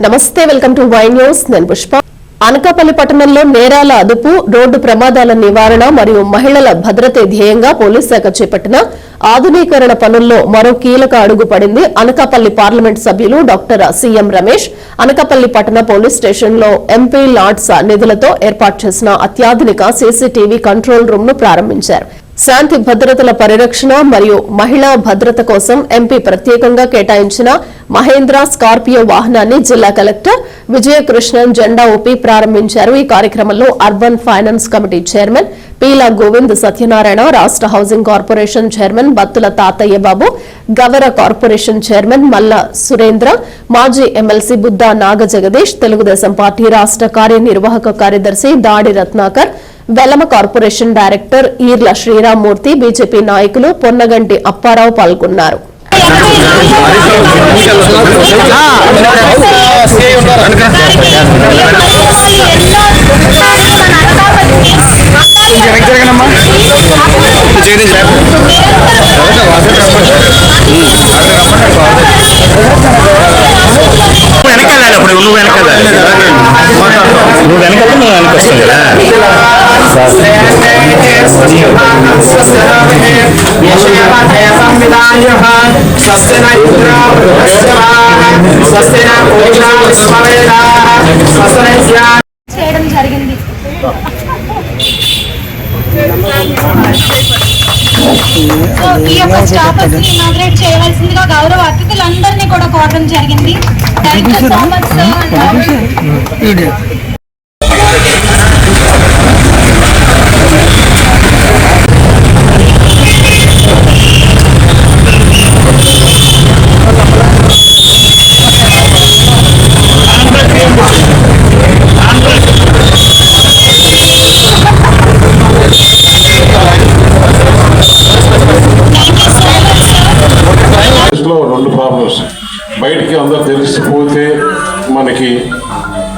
నమస్తే, welcome to Y news. నేను పుష్ప. అనకాపల్లి పట్టణంలో నేరాల అదుపు, రోడ్డు ప్రమాదాల నివారణ మరియు మహిళల భద్రతే ధ్యేయంగా పోలీస్ శాఖ చేపట్టిన ఆధునీకరణ పనుల్లో మరో కీలక అడుగు పడింది. అనకాపల్లి పార్లమెంట్ సభ్యులు డాక్టర్ సిఎం రమేష్ అనకాపల్లి పట్టణ పోలీస్ స్టేషన్లో ఎంపీ లాడ్స్ నిధులతో ఏర్పాటు చేసిన అత్యాధునిక సీసీటీవీ కంట్రోల్ రూమ్ ను ప్రారంభించారు. శాంతి భద్రతల పరిరక్షణ మరియు మహిళా భద్రత కోసం ఎంపీ ప్రత్యేకంగా కేటాయించిన మహేంద్ర స్కార్పియో వాహనాన్ని జిల్లా కలెక్టర్ విజయకృష్ణన్ జెండా ఊపి ప్రారంభించారు. ఈ కార్యక్రమంలో urban finance committee chairman Peela Govind Satyanarayana, రాష్ట్ర హౌసింగ్ కార్పొరేషన్ చైర్మన్ బత్తుల తాతయ్య బాబు, గవర కార్పొరేషన్ చైర్మన్ మల్ల సురేంద్ర, మాజీ ఎమ్మెల్సీ బుద్దా నాగ జగదీష్, తెలుగుదేశం పార్టీ రాష్ట్ర కార్యనిర్వాహక కార్యదర్శి Dadi Ratnakar, Velama corporation director Eerla Sriramamurthy, BJP నాయకులు పొన్నగంటి అప్పారావు పాల్గొన్నారు. చేయడం జరిగింది. ఈ యొక్క స్టాఫర్స్ ని ఇనాగ్రేట్ చేయవలసిందిగా గౌరవ అతిథులందరినీ కూడా కోరడం జరిగింది. Thank you so much sir. రెండు ప్రాబ్లమ్స్, బయటికి అందరు తెలిసిపోతే మనకి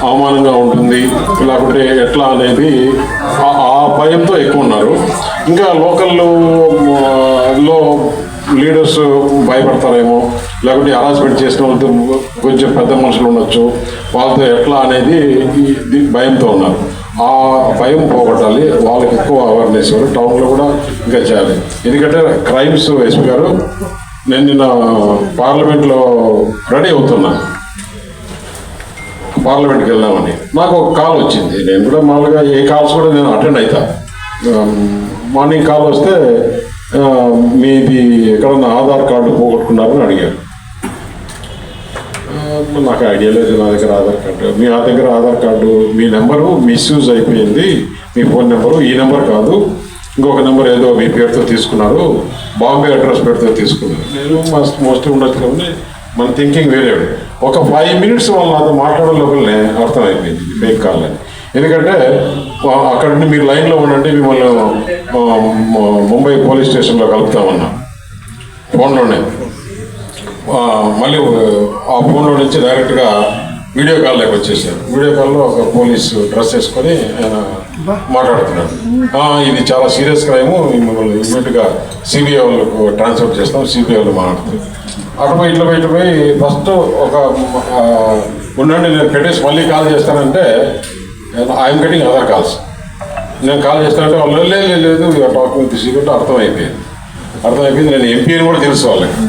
అవమానంగా ఉంటుంది, లేకుంటే ఎట్లా అనేది ఆ భయంతో ఎక్కువ ఉన్నారు. ఇంకా లోకల్లో లీడర్స్ భయపడతారేమో, లేకుంటే హరాస్మెంట్ చేసిన వాళ్ళతో కొంచెం పెద్ద మనుషులు ఉండొచ్చు, వాళ్ళతో ఎట్లా అనేది భయంతో ఉన్నారు. ఆ భయం పోగొట్టాలి, వాళ్ళకి ఎక్కువ అవేర్నెస్ ఇవ్వాలి. టౌన్లో కూడా ఇంకా చేయాలి. ఎందుకంటే క్రైమ్స్ ఎస్పీ గారు, నేను నిన్న పార్లమెంట్లో రెడీ అవుతున్నా, పార్లమెంట్కి వెళ్దామని నాకు ఒక కాల్ వచ్చింది. నేను కూడా మామూలుగా ఏ కాల్స్ కూడా నేను అటెండ్ అవుతా. మార్నింగ్ కాల్ వస్తే మీది ఎక్కడన్నా ఆధార్ కార్డు పోగొట్టుకున్నారని అడిగారు. నాకు ఐడియా లేదు, నా దగ్గర ఆధార్ కార్డు, మీ దగ్గర ఆధార్ కార్డు, మీ నెంబరు మిస్యూజ్ అయిపోయింది, మీ ఫోన్ నెంబరు ఈ నెంబర్ కాదు, ఇంకొక నెంబర్ ఏదో మీ పేరుతో తీసుకున్నారు, బాంబే అడ్రస్ పేరుతో తీసుకున్నారు. నేను మోస్ట్లీ ఉండొచ్చు కానీ మన థింకింగ్ వేరే. ఒక 5 minutes వాళ్ళు నాతో మాట్లాడే లోపలనే అర్థమైపోయింది ఫేక్ కాల్ అని. ఎందుకంటే అక్కడ నుండి మీరు లైన్లో ఉండండి, మిమ్మల్ని ముంబై పోలీస్ స్టేషన్లో కలుపుతామన్నా ఫోన్లోనే. మళ్ళీ ఆ ఫోన్లో నుంచి డైరెక్ట్గా వీడియో కాల్లోకి వచ్చేసారు. వీడియో కాల్లో ఒక పోలీసు డ్రెస్ వేసుకొని ఆయన మాట్లాడుతున్నాడు. ఇది చాలా సీరియస్ క్రైము, మిమ్మల్ని ఇమ్మీడియట్గా సిబిఐ వాళ్ళకు ట్రాన్స్ఫర్ చేస్తాం, సిబిఐ వాళ్ళు మాట్లాడుతారు. అటుపోయి ఇట్లా పోయి ఫస్ట్ ఒక ఉండండి నేను పెట్టేసి మళ్ళీ కాల్ చేస్తానంటే ఐఎమ్ గెటింగ్ అదర్ కాల్స్. నేను కాల్ చేస్తానంటే వాళ్ళు లేదు టాకింగ్ విత్ సిబిఐ అర్థమైపోయింది. నేను ఎంపీ అని కూడా తెలుసు వాళ్ళకి.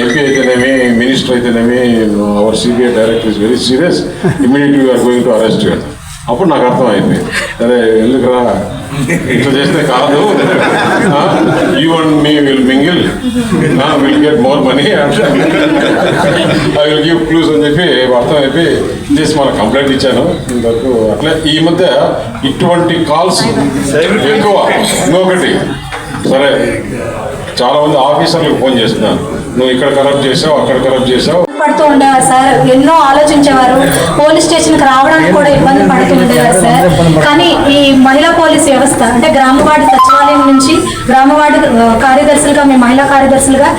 ఎంపీ అయితేనేమి, మినిస్టర్ అయితేనేమి, our CBI director is very serious, immediately we're going to arrest you. అప్పుడు నాకు అర్థమైంది, సరే ఎందుకురా ఇట్లా చేస్తే కాదు, you and me will mingle, will get more money, I will give clues అని చెప్పి అర్థమైపోయి చేసి మన కంప్లైంట్ ఇచ్చాను. ఇంతవరకు అట్లా ఈ మధ్య ఇటువంటి కాల్స్ ఎక్కువ. ఇంకొకటి, సరే చాలా మంది ఆఫీసర్లకు ఫోన్ చేస్తున్నాను, నువ్వు ఇక్కడ కరప్ట్ చేసావు, అక్కడ కరప్ట్ చేసావు పడుతూ ఉండేవారు సార్. ఎన్నో ఆలోచించేవారు. పోలీస్ స్టేషన్కి రావడానికి కూడా ఇబ్బంది పడుతూ ఉండేవారు సార్. కానీ ఈ మహిళా పోలీస్ వ్యవస్థ అంటే గ్రామవార్డు సచివాలయం నుంచి గ్రామవార్డు కార్యదర్శులుగా, మేము మహిళా కార్యదర్శులుగా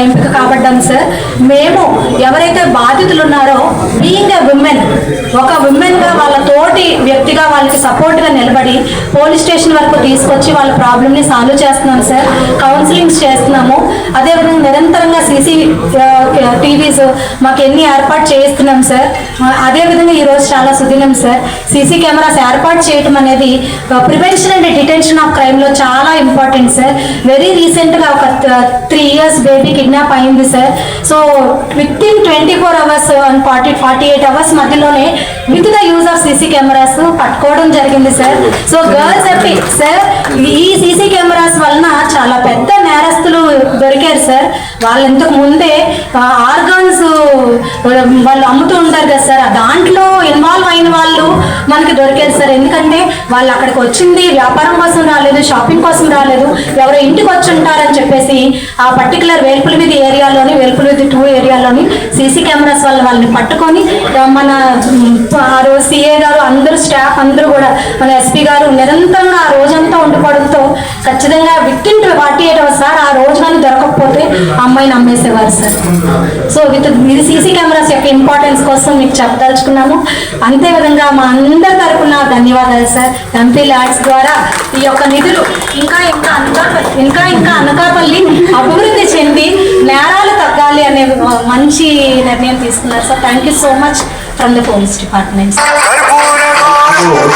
ఎంపిక కాబడ్డాము సార్. మేము ఎవరైతే బాధితులు ఉన్నారో, బీయింగ్ ఎ విమెన్, ఒక విమెన్గా వాళ్ళ తోటి వ్యక్తిగా వాళ్ళకి సపోర్ట్గా నిలబడి పోలీస్ స్టేషన్ వరకు తీసుకొచ్చి వాళ్ళ ప్రాబ్లమ్ని సాల్వ్ చేస్తున్నాం సార్. కౌన్సిలింగ్స్ చేస్తున్నాము. అదేవిధంగా నిరంతరంగా విధంగా సీసీ టీవీస్ మాకు ఎన్ని ఏర్పాటు చేస్తున్నాం సార్. అదేవిధంగా ఈరోజు చాలా సుదినం సార్. సీసీ కెమెరాస్ ఏర్పాటు చేయటం అనేది ప్రివెన్షన్ అండ్ డిటెన్షన్ ఆఫ్ క్రైమ్లో చాలా ఇంపార్టెంట్ సార్. వెరీ రీసెంట్గా ఒక 3 years బేబీ కిడ్నాప్ అయింది sir. So with in 24 hours and 48 hours మధ్యలోనే with the use of CC cameras పట్టుకోవడం జరిగింది సార్. సో గర్ల్స్ సార్, ఈ సీసీ కెమెరాస్ వలన చాలా పెద్ద నేరస్తులు దొరికారు సార్. వాళ్ళు ఇంతకు ముందే ఆర్గాన్స్ వాళ్ళు అమ్ముతూ ఉంటారు కదా సార్, దాంట్లో ఇన్వాల్వ్ అయిన వాళ్ళు మనకి దొరికారు సార్. ఎందుకంటే వాళ్ళు అక్కడికి వచ్చింది వ్యాపారం కోసం రాలేదు, షాపింగ్ కోసం రాలేదు, ఎవరో ఇంటికి వచ్చి ఉంటారని చెప్పేసి ఆ పర్టికులర్ వేల్పులవిధి ఏరియాలోని, వేల్పులవిధి 2 ఏరియాలోని సీసీ కెమెరాస్ వల్ల వాళ్ళని పట్టుకొని మన సిఏ గారు అందరూ స్టాఫ్ అందరూ కూడా మన ఎస్పీ గారు నిరంతరంగా ఆ రోజంతా ఉండిపోవడంతో ఖచ్చితంగా విత్ ఇన్ 48 hours సార్ ఆ రోజు కానీ దొరకకపోతే అమ్మాయిని అమ్మేసేవారు సార్. సో ఇది సీసీ కెమెరాస్ యొక్క ఇంపార్టెన్స్ కోసం మీకు చెప్పదలుచుకున్నాము. అంతేవిధంగా మా అందరి తరపున ధన్యవాదాలు సార్. ఎంపీ ల్యాడ్స్ ద్వారా ఈ యొక్క నిధులు ఇంకా అనకాపల్లి అభివృద్ధి చెంది నేరాలు తగ్గాలి అనే మంచి నిర్ణయం తీసుకున్నారు sir. Thank you so much from the police department.